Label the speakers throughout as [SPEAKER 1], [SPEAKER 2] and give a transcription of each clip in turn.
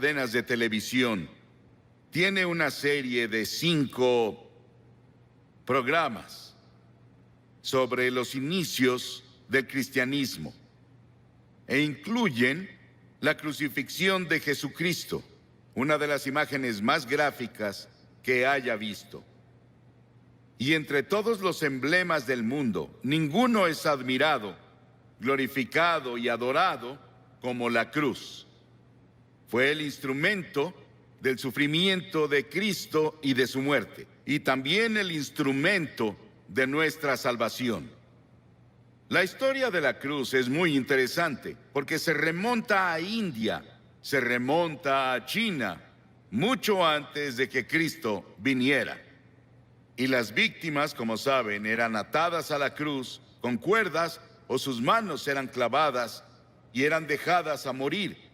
[SPEAKER 1] cadenas de televisión tiene una serie de 5 programas sobre los inicios del cristianismo e incluyen la crucifixión de Jesucristo, una de las imágenes más gráficas que haya visto. Y entre todos los emblemas del mundo, ninguno es admirado, glorificado y adorado como la cruz. Fue el instrumento del sufrimiento de Cristo y de su muerte, y también el instrumento de nuestra salvación. La historia de la cruz es muy interesante porque se remonta a India, se remonta a China, mucho antes de que Cristo viniera. Y las víctimas, como saben, eran atadas a la cruz con cuerdas o sus manos eran clavadas y eran dejadas a morir.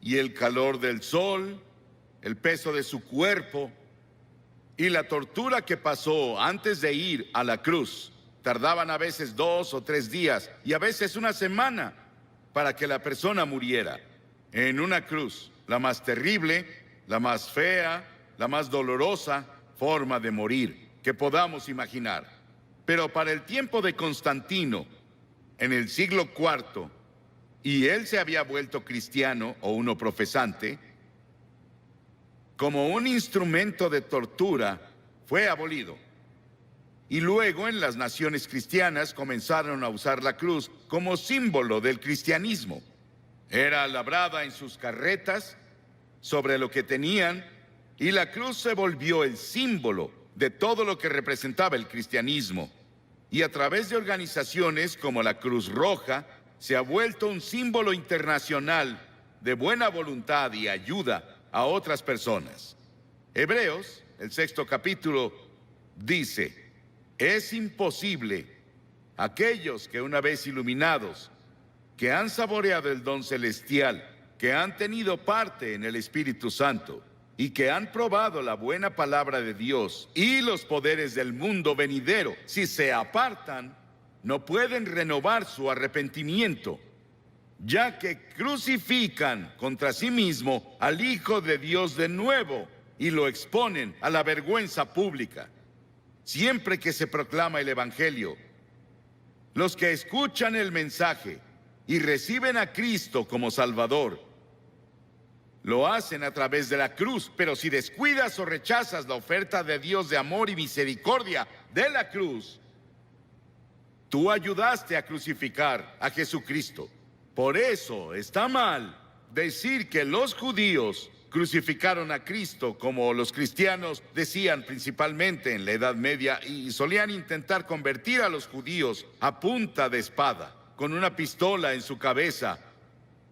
[SPEAKER 1] Y el calor del sol, el peso de su cuerpo y la tortura que pasó antes de ir a la cruz tardaban a veces 2 o 3 días y a veces una semana para que la persona muriera en una cruz, la más terrible, la más fea, la más dolorosa forma de morir que podamos imaginar. Pero para el tiempo de Constantino, en el siglo IV, y él se había vuelto cristiano o uno profesante, como un instrumento de tortura, fue abolido. Y luego en las naciones cristianas comenzaron a usar la cruz como símbolo del cristianismo. Era labrada en sus carretas, sobre lo que tenían, y la cruz se volvió el símbolo de todo lo que representaba el cristianismo. Y a través de organizaciones como la Cruz Roja, se ha vuelto un símbolo internacional de buena voluntad y ayuda a otras personas. Hebreos, el 6º capítulo, dice: es imposible aquellos que una vez iluminados, que han saboreado el don celestial, que han tenido parte en el Espíritu Santo y que han probado la buena palabra de Dios y los poderes del mundo venidero, si se apartan, no pueden renovar su arrepentimiento, ya que crucifican contra sí mismo al Hijo de Dios de nuevo y lo exponen a la vergüenza pública. Siempre que se proclama el Evangelio, los que escuchan el mensaje y reciben a Cristo como Salvador, lo hacen a través de la cruz, pero si descuidas o rechazas la oferta de Dios de amor y misericordia de la cruz, tú ayudaste a crucificar a Jesucristo. Por eso está mal decir que los judíos crucificaron a Cristo, como los cristianos decían principalmente en la Edad Media, y solían intentar convertir a los judíos a punta de espada, con una pistola en su cabeza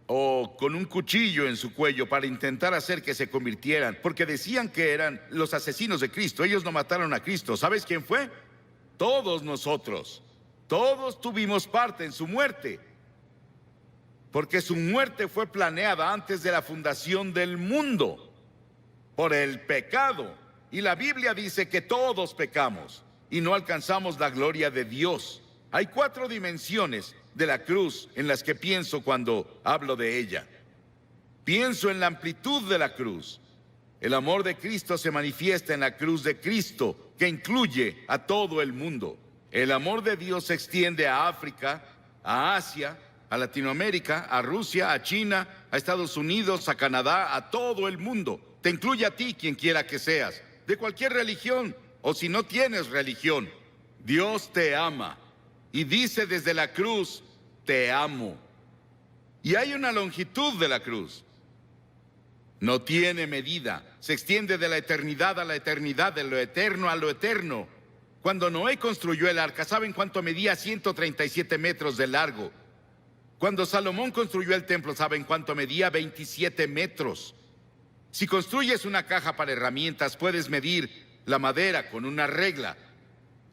[SPEAKER 1] o con un cuchillo en su cuello para intentar hacer que se convirtieran, porque decían que eran los asesinos de Cristo. Ellos no mataron a Cristo. ¿Sabes quién fue? Todos nosotros. Todos tuvimos parte en su muerte, porque su muerte fue planeada antes de la fundación del mundo por el pecado. Y la Biblia dice que todos pecamos y no alcanzamos la gloria de Dios. Hay 4 dimensiones de la cruz en las que pienso cuando hablo de ella. Pienso en la amplitud de la cruz. El amor de Cristo se manifiesta en la cruz de Cristo, que incluye a todo el mundo. El amor de Dios se extiende a África, a Asia, a Latinoamérica, a Rusia, a China, a Estados Unidos, a Canadá, a todo el mundo. Te incluye a ti, quien quiera que seas, de cualquier religión, o si no tienes religión. Dios te ama y dice desde la cruz: te amo. Y hay una longitud de la cruz. No tiene medida. Se extiende de la eternidad a la eternidad, de lo eterno a lo eterno. Cuando Noé construyó el arca, ¿saben cuánto medía? 137 metros de largo. Cuando Salomón construyó el templo, ¿saben cuánto medía? 27 metros. Si construyes una caja para herramientas, puedes medir la madera con una regla.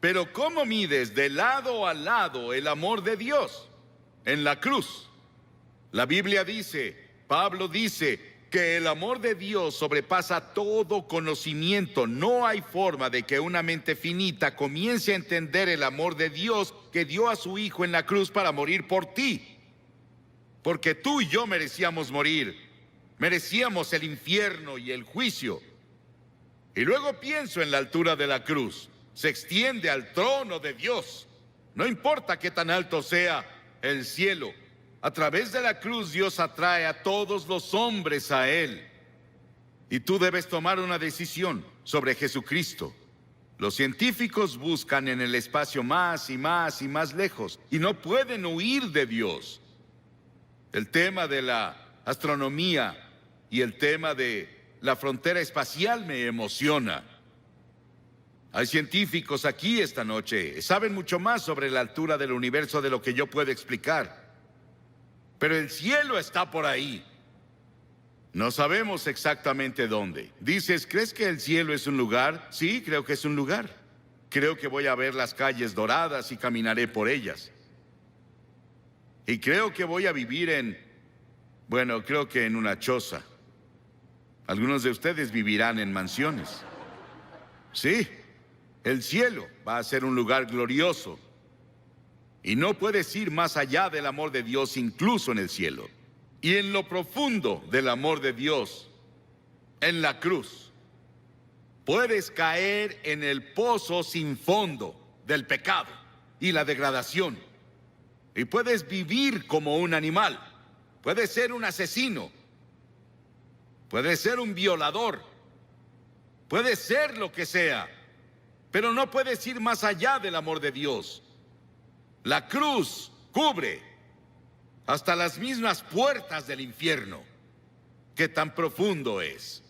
[SPEAKER 1] Pero ¿cómo mides de lado a lado el amor de Dios? En la cruz. La Biblia dice, Pablo dice, que el amor de Dios sobrepasa todo conocimiento. No hay forma de que una mente finita comience a entender el amor de Dios que dio a su Hijo en la cruz para morir por ti. Porque tú y yo merecíamos morir. Merecíamos el infierno y el juicio. Y luego pienso en la altura de la cruz. Se extiende al trono de Dios. No importa qué tan alto sea el cielo. A través de la cruz Dios atrae a todos los hombres a Él. Y tú debes tomar una decisión sobre Jesucristo. Los científicos buscan en el espacio más y más y más lejos y no pueden huir de Dios. El tema de la astronomía y el tema de la frontera espacial me emociona. Hay científicos aquí esta noche, saben mucho más sobre la altura del universo de lo que yo puedo explicar. Pero el cielo está por ahí. No sabemos exactamente dónde. Dices, ¿crees que el cielo es un lugar? Sí, creo que es un lugar. Creo que voy a ver las calles doradas y caminaré por ellas. Y creo que voy a vivir creo que en una choza. Algunos de ustedes vivirán en mansiones. Sí, el cielo va a ser un lugar glorioso. Y no puedes ir más allá del amor de Dios incluso en el cielo. Y en lo profundo del amor de Dios, en la cruz, puedes caer en el pozo sin fondo del pecado y la degradación. Y puedes vivir como un animal. Puedes ser un asesino. Puedes ser un violador. Puedes ser lo que sea. Pero no puedes ir más allá del amor de Dios. La cruz cubre hasta las mismas puertas del infierno. ¿Qué tan profundo es?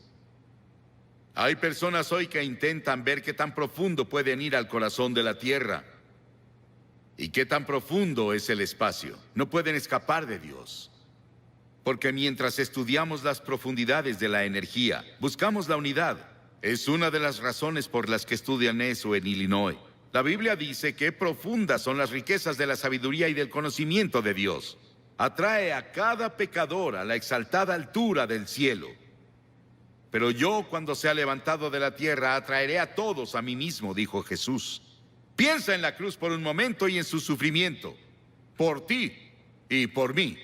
[SPEAKER 1] Hay personas hoy que intentan ver qué tan profundo pueden ir al corazón de la tierra. ¿Y qué tan profundo es el espacio? No pueden escapar de Dios. Porque mientras estudiamos las profundidades de la energía, buscamos la unidad. Es una de las razones por las que estudian eso en Illinois. La Biblia dice que profundas son las riquezas de la sabiduría y del conocimiento de Dios. Atrae a cada pecador a la exaltada altura del cielo. Pero yo, cuando sea levantado de la tierra, atraeré a todos a mí mismo, dijo Jesús. Piensa en la cruz por un momento y en su sufrimiento, por ti y por mí.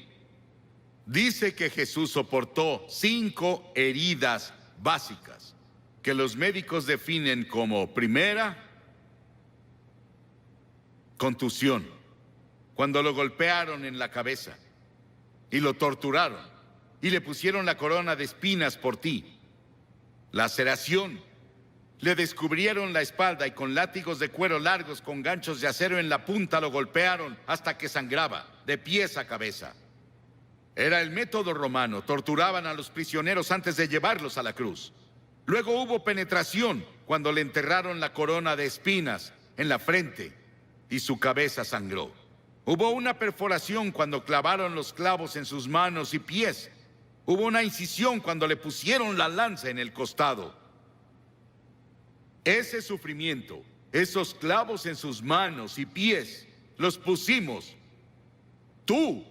[SPEAKER 1] Dice que Jesús soportó 5 heridas básicas, que los médicos definen como: primera, contusión, cuando lo golpearon en la cabeza y lo torturaron y le pusieron la corona de espinas por ti. Laceración, le descubrieron la espalda y con látigos de cuero largos con ganchos de acero en la punta lo golpearon hasta que sangraba, de pies a cabeza. Era el método romano, torturaban a los prisioneros antes de llevarlos a la cruz. Luego hubo penetración, cuando le enterraron la corona de espinas en la frente y su cabeza sangró. Hubo una perforación cuando clavaron los clavos en sus manos y pies. Hubo una incisión cuando le pusieron la lanza en el costado. Ese sufrimiento, esos clavos en sus manos y pies, los pusimos tú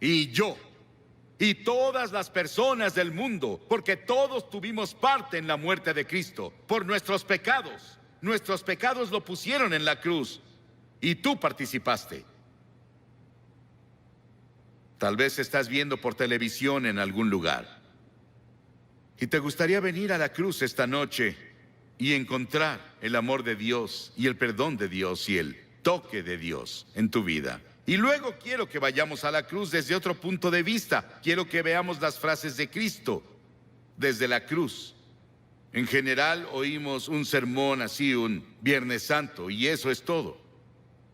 [SPEAKER 1] y yo y todas las personas del mundo, porque todos tuvimos parte en la muerte de Cristo por nuestros pecados. Nuestros pecados lo pusieron en la cruz y tú participaste. Tal vez estás viendo por televisión en algún lugar y te gustaría venir a la cruz esta noche y encontrar el amor de Dios y el perdón de Dios y el toque de Dios en tu vida. Y luego quiero que vayamos a la cruz desde otro punto de vista. Quiero que veamos las frases de Cristo desde la cruz. En general oímos un sermón así un Viernes Santo y eso es todo.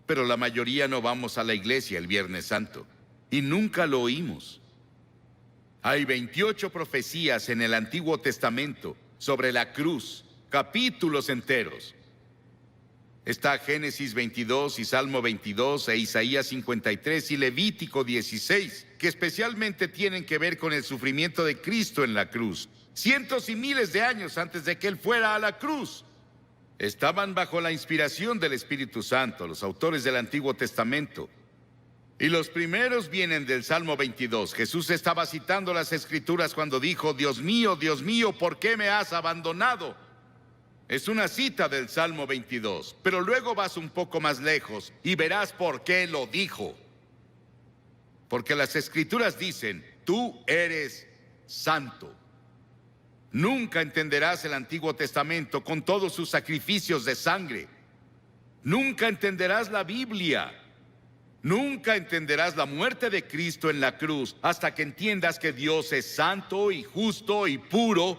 [SPEAKER 1] Pero la mayoría no vamos a la iglesia el Viernes Santo y nunca lo oímos. Hay 28 profecías en el Antiguo Testamento sobre la cruz, capítulos enteros. Está Génesis 22 y Salmo 22 e Isaías 53 y Levítico 16, que especialmente tienen que ver con el sufrimiento de Cristo en la cruz. Cientos y miles de años antes de que Él fuera a la cruz. Estaban bajo la inspiración del Espíritu Santo, los autores del Antiguo Testamento. Y los primeros vienen del Salmo 22. Jesús estaba citando las Escrituras cuando dijo: Dios mío, ¿por qué me has abandonado? Es una cita del Salmo 22, pero luego vas un poco más lejos y verás por qué lo dijo. Porque las Escrituras dicen: tú eres santo. Nunca entenderás el Antiguo Testamento con todos sus sacrificios de sangre. Nunca entenderás la Biblia. Nunca entenderás la muerte de Cristo en la cruz hasta que entiendas que Dios es santo y justo y puro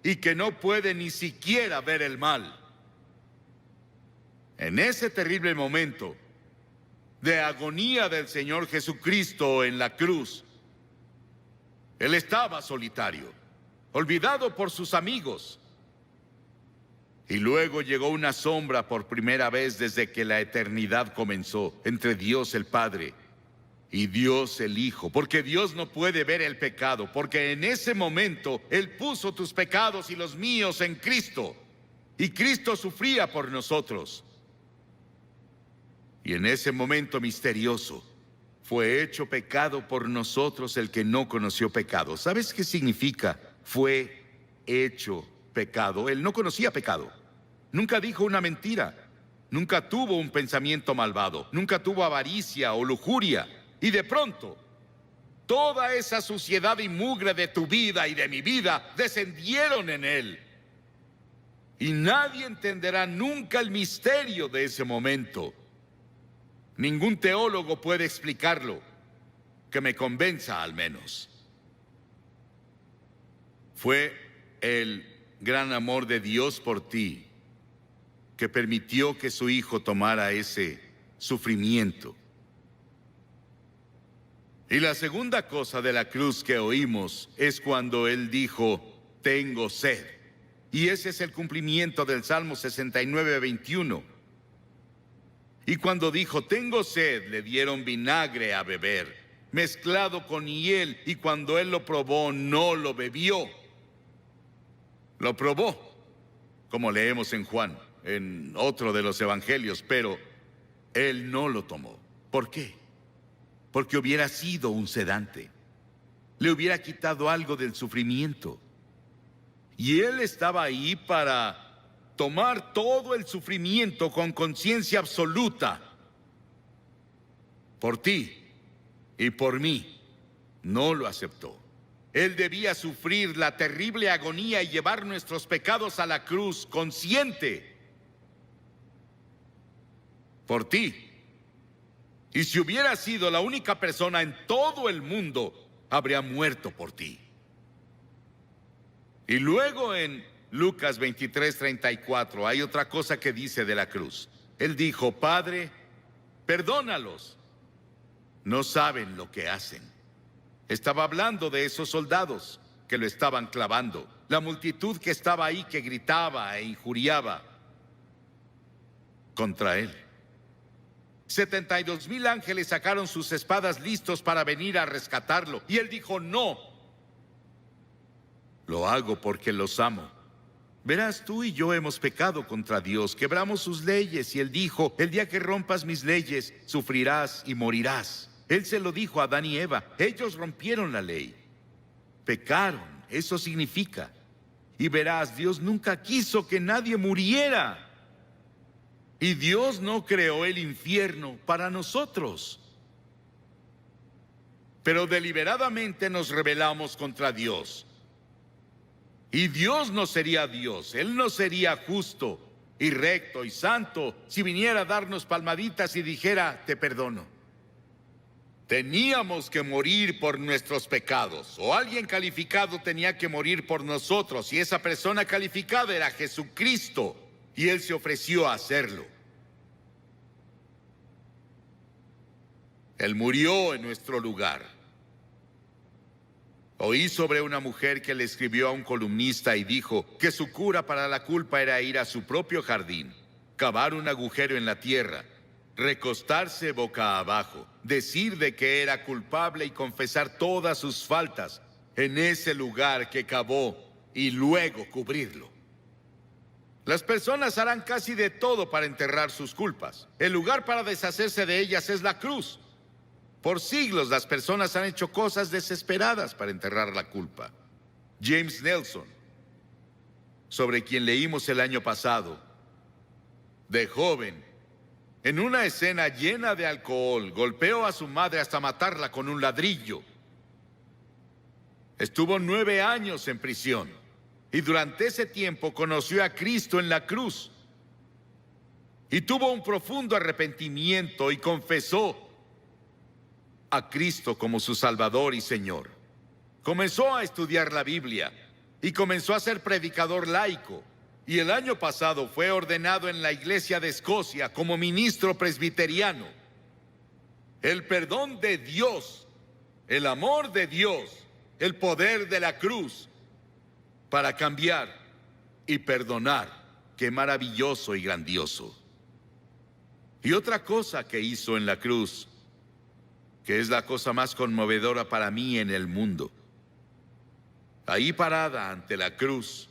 [SPEAKER 1] y que no puede ni siquiera ver el mal. En ese terrible momento de agonía del Señor Jesucristo en la cruz, Él estaba solitario, olvidado por sus amigos. Y luego llegó una sombra por primera vez desde que la eternidad comenzó entre Dios el Padre y Dios el Hijo, porque Dios no puede ver el pecado, porque en ese momento Él puso tus pecados y los míos en Cristo, y Cristo sufría por nosotros. Y en ese momento misterioso fue hecho pecado por nosotros el que no conoció pecado. ¿Sabes qué significa? Fue hecho pecado. Él no conocía pecado. Nunca dijo una mentira. Nunca tuvo un pensamiento malvado. Nunca tuvo avaricia o lujuria. Y de pronto, toda esa suciedad y mugre de tu vida y de mi vida descendieron en Él. Y nadie entenderá nunca el misterio de ese momento. Ningún teólogo puede explicarlo, que me convenza al menos. Fue el gran amor de Dios por ti que permitió que su Hijo tomara ese sufrimiento. Y la segunda cosa de la cruz que oímos es cuando Él dijo, tengo sed. Y ese es el cumplimiento del Salmo 69, 21. Y cuando dijo, tengo sed, le dieron vinagre a beber, mezclado con hiel, y cuando Él lo probó, no lo bebió. Lo probó, como leemos en Juan, en otro de los evangelios, pero Él no lo tomó. ¿Por qué? Porque hubiera sido un sedante. Le hubiera quitado algo del sufrimiento. Y Él estaba ahí para tomar todo el sufrimiento con conciencia absoluta. Por ti y por mí. No lo aceptó. Él debía sufrir la terrible agonía y llevar nuestros pecados a la cruz consciente. Por ti. Y si hubiera sido la única persona en todo el mundo, habría muerto por ti. Y luego en Lucas 23:34 hay otra cosa que dice de la cruz. Él dijo, Padre, perdónalos. No saben lo que hacen. Estaba hablando de esos soldados que lo estaban clavando. La multitud que estaba ahí que gritaba e injuriaba contra él. 72,000 ángeles sacaron sus espadas listos para venir a rescatarlo. Y él dijo, no. Lo hago porque los amo. Verás, tú y yo hemos pecado contra Dios, quebramos sus leyes, y Él dijo, el día que rompas mis leyes, sufrirás y morirás. Él se lo dijo a Adán y Eva, ellos rompieron la ley. Pecaron, eso significa. Y verás, Dios nunca quiso que nadie muriera. Y Dios no creó el infierno para nosotros. Pero deliberadamente nos rebelamos contra Dios. Y Dios no sería Dios, Él no sería justo y recto y santo si viniera a darnos palmaditas y dijera, te perdono. Teníamos que morir por nuestros pecados, o alguien calificado tenía que morir por nosotros, y esa persona calificada era Jesucristo, y Él se ofreció a hacerlo. Él murió en nuestro lugar. Oí sobre una mujer que le escribió a un columnista y dijo que su cura para la culpa era ir a su propio jardín, cavar un agujero en la tierra, recostarse boca abajo, decir de que era culpable y confesar todas sus faltas en ese lugar que cavó y luego cubrirlo. Las personas harán casi de todo para enterrar sus culpas. El lugar para deshacerse de ellas es la cruz. Por siglos las personas han hecho cosas desesperadas para enterrar la culpa. James Nelson, sobre quien leímos el año pasado, de joven, en una escena llena de alcohol, golpeó a su madre hasta matarla con un ladrillo. Estuvo 9 años en prisión y durante ese tiempo conoció a Cristo en la cruz y tuvo un profundo arrepentimiento y confesó a Cristo como su Salvador y Señor. Comenzó a estudiar la Biblia y comenzó a ser predicador laico. Y el año pasado fue ordenado en la Iglesia de Escocia como ministro presbiteriano. El perdón de Dios, el amor de Dios, el poder de la cruz para cambiar y perdonar. Qué maravilloso y grandioso. Y otra cosa que hizo en la cruz, que es la cosa más conmovedora para mí en el mundo. Ahí parada ante la cruz,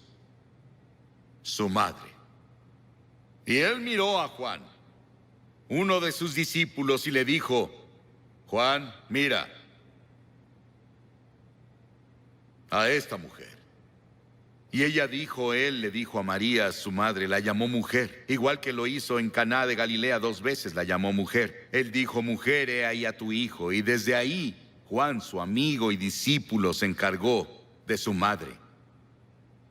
[SPEAKER 1] su madre. Y él miró a Juan, uno de sus discípulos, y le dijo: Juan, mira a esta mujer. Y ella dijo, él le dijo a María, su madre, la llamó mujer, igual que lo hizo en Caná de Galilea 2 veces, la llamó mujer. Él dijo: mujer, he ahí a tu hijo. Y desde ahí, Juan, su amigo y discípulo, se encargó de su madre.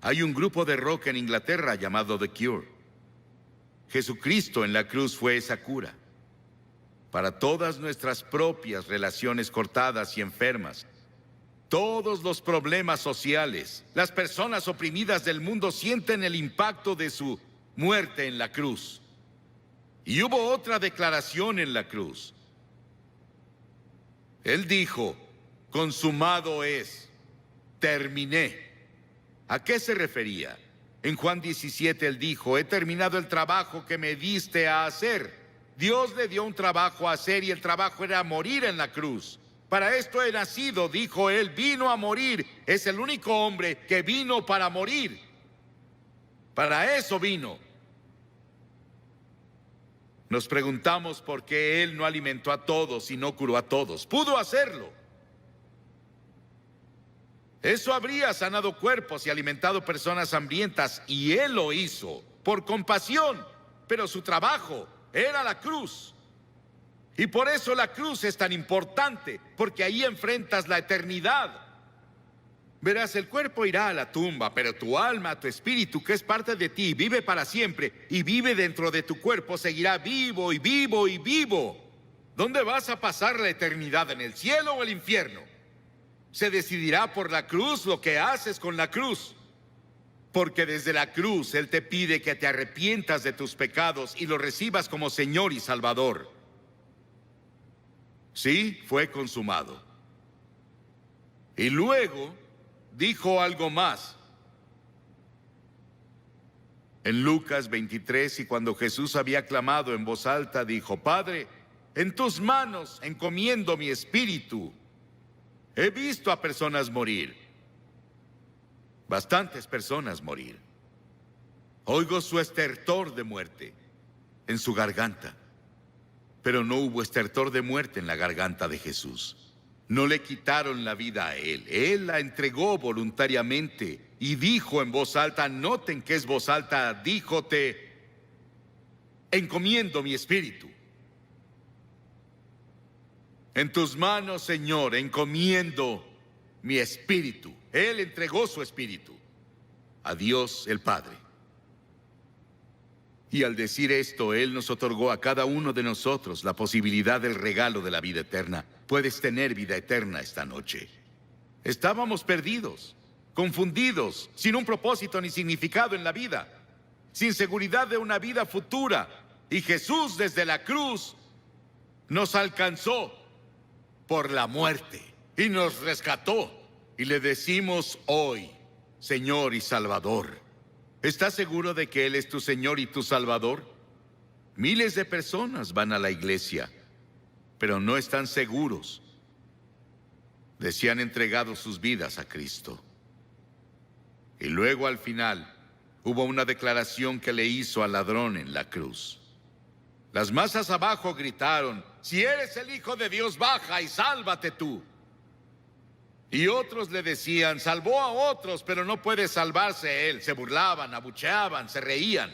[SPEAKER 1] Hay un grupo de rock en Inglaterra llamado The Cure. Jesucristo en la cruz fue esa cura para todas nuestras propias relaciones cortadas y enfermas. Todos los problemas sociales, las personas oprimidas del mundo sienten el impacto de su muerte en la cruz. Y hubo otra declaración en la cruz. Él dijo: consumado es, terminé. ¿A qué se refería? En Juan 17 él dijo: he terminado el trabajo que me diste a hacer. Dios le dio un trabajo a hacer y el trabajo era morir en la cruz. Para esto he nacido, dijo él, vino a morir. Es el único hombre que vino para morir. Para eso vino. Nos preguntamos por qué él no alimentó a todos y no curó a todos. Pudo hacerlo. Eso habría sanado cuerpos y alimentado personas hambrientas, y él lo hizo por compasión, pero su trabajo era la cruz. Y por eso la cruz es tan importante, porque ahí enfrentas la eternidad. Verás, el cuerpo irá a la tumba, pero tu alma, tu espíritu, que es parte de ti, vive para siempre y vive dentro de tu cuerpo, seguirá vivo y vivo y vivo. ¿Dónde vas a pasar la eternidad? ¿En el cielo o el infierno? Se decidirá por la cruz lo que haces con la cruz. Porque desde la cruz Él te pide que te arrepientas de tus pecados y lo recibas como Señor y Salvador. Sí, fue consumado. Y luego dijo algo más. En Lucas 23, y cuando Jesús había clamado en voz alta, dijo: Padre, en tus manos encomiendo mi espíritu. He visto a personas morir, bastantes personas morir. Oigo su estertor de muerte en su garganta. Pero no hubo estertor de muerte en la garganta de Jesús. No le quitaron la vida a él. Él la entregó voluntariamente y dijo en voz alta, noten que es voz alta, dijo: te encomiendo mi espíritu. En tus manos, Señor, encomiendo mi espíritu. Él entregó su espíritu a Dios el Padre. Y al decir esto, Él nos otorgó a cada uno de nosotros la posibilidad del regalo de la vida eterna. Puedes tener vida eterna esta noche. Estábamos perdidos, confundidos, sin un propósito ni significado en la vida, sin seguridad de una vida futura. Y Jesús desde la cruz nos alcanzó por la muerte y nos rescató. Y le decimos hoy: Señor y Salvador. ¿Estás seguro de que Él es tu Señor y tu Salvador? Miles de personas van a la iglesia, pero no están seguros de si han entregado sus vidas a Cristo. Y luego al final hubo una declaración que le hizo al ladrón en la cruz. Las masas abajo gritaron: si eres el Hijo de Dios, baja y sálvate tú. Y otros le decían: salvó a otros, pero no puede salvarse él. Se burlaban, abucheaban, se reían.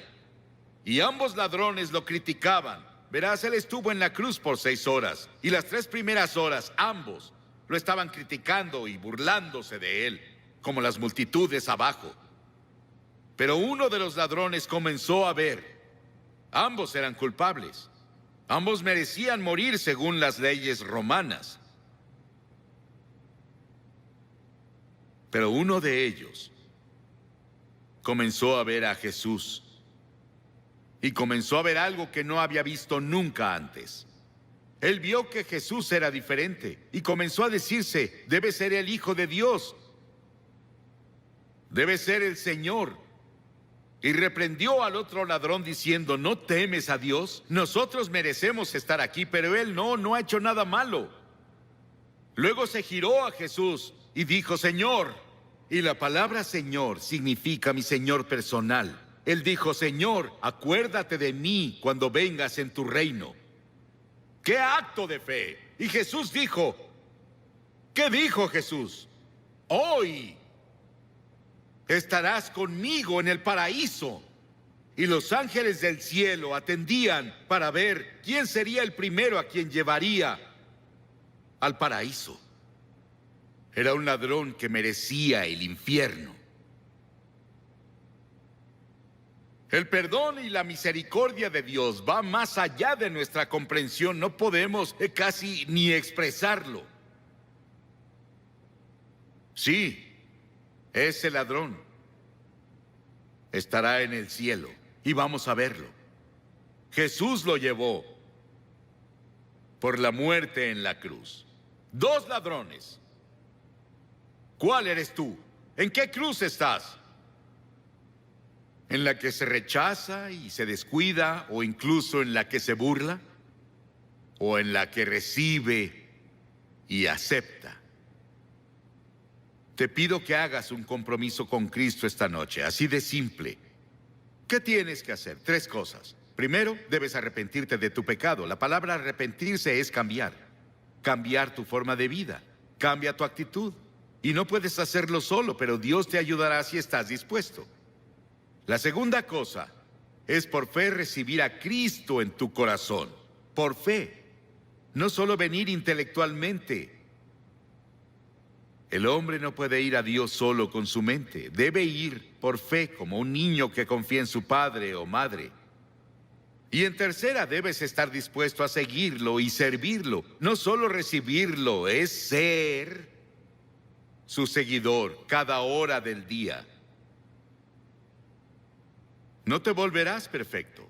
[SPEAKER 1] Y ambos ladrones lo criticaban. Verás, él estuvo en la cruz por 6 horas. Y las 3 primeras horas, ambos Lo estaban criticando y burlándose de él, como las multitudes abajo. Pero uno de los ladrones comenzó a ver. Ambos eran culpables. Ambos merecían morir según las leyes romanas. Pero uno de ellos comenzó a ver a Jesús. Y comenzó a ver algo que no había visto nunca antes. Él vio que Jesús era diferente y comenzó a decirse: debe ser el Hijo de Dios. Debe ser el Señor. Y reprendió al otro ladrón diciendo: ¿no temes a Dios? Nosotros merecemos estar aquí, pero él no ha hecho nada malo. Luego se giró a Jesús y dijo: Señor. Y la palabra Señor significa mi Señor personal. Él dijo: Señor, acuérdate de mí cuando vengas en tu reino. ¡Qué acto de fe! Y Jesús dijo, ¿qué dijo Jesús? Hoy estarás conmigo en el paraíso. Y los ángeles del cielo atendían para ver quién sería el primero a quien llevaría al paraíso. Era un ladrón que merecía el infierno. El perdón y la misericordia de Dios va más allá de nuestra comprensión. No podemos casi ni expresarlo. Sí, ese ladrón estará en el cielo y vamos a verlo. Jesús lo llevó por la muerte en la cruz. Dos ladrones. ¿Cuál eres tú? ¿En qué cruz estás? ¿En la que se rechaza y se descuida, o incluso en la que se burla? ¿O en la que recibe y acepta? Te pido que hagas un compromiso con Cristo esta noche, así de simple. ¿Qué tienes que hacer? 3 cosas. Primero, debes arrepentirte de tu pecado. La palabra arrepentirse es cambiar. Cambiar tu forma de vida. Cambia tu actitud. Y no puedes hacerlo solo, pero Dios te ayudará si estás dispuesto. La segunda cosa es por fe recibir a Cristo en tu corazón. Por fe. No solo venir intelectualmente. El hombre no puede ir a Dios solo con su mente. Debe ir por fe, como un niño que confía en su padre o madre. Y en tercera, debes estar dispuesto a seguirlo y servirlo. No solo recibirlo, es ser su seguidor cada hora del día. No te volverás perfecto,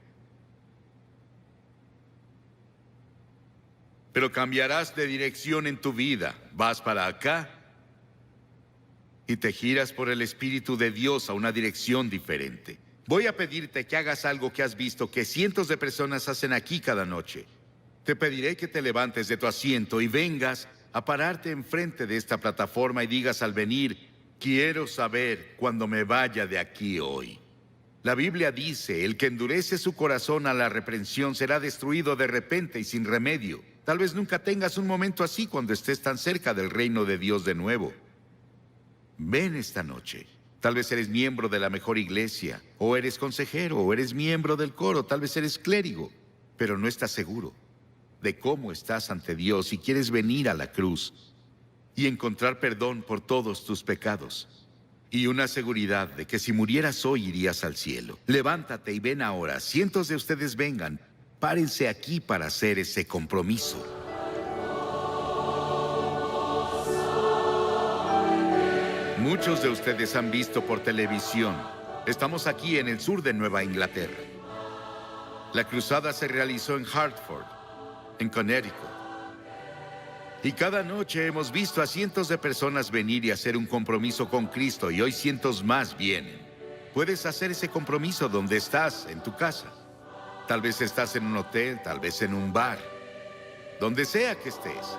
[SPEAKER 1] pero cambiarás de dirección en tu vida. Vas para acá y te giras por el Espíritu de Dios a una dirección diferente. Voy a pedirte que hagas algo que has visto que cientos de personas hacen aquí cada noche. Te pediré que te levantes de tu asiento y vengas a pararte enfrente de esta plataforma y digas al venir: quiero saber cuando me vaya de aquí hoy. La Biblia dice: el que endurece su corazón a la reprensión será destruido de repente y sin remedio. Tal vez nunca tengas un momento así cuando estés tan cerca del reino de Dios de nuevo. Ven esta noche. Tal vez eres miembro de la mejor iglesia, o eres consejero, o eres miembro del coro, tal vez eres clérigo, pero no estás seguro de cómo estás ante Dios y quieres venir a la cruz y encontrar perdón por todos tus pecados y una seguridad de que si murieras hoy irías al cielo. Levántate y ven ahora. Cientos de ustedes vengan. Párense aquí para hacer ese compromiso. Muchos de ustedes han visto por televisión. Estamos aquí en el sur de Nueva Inglaterra. La cruzada se realizó en Hartford, en Connecticut. Y cada noche hemos visto a cientos de personas venir y hacer un compromiso con Cristo, y hoy cientos más vienen. Puedes hacer ese compromiso donde estás, en tu casa. Tal vez estás en un hotel, tal vez en un bar. Donde sea que estés.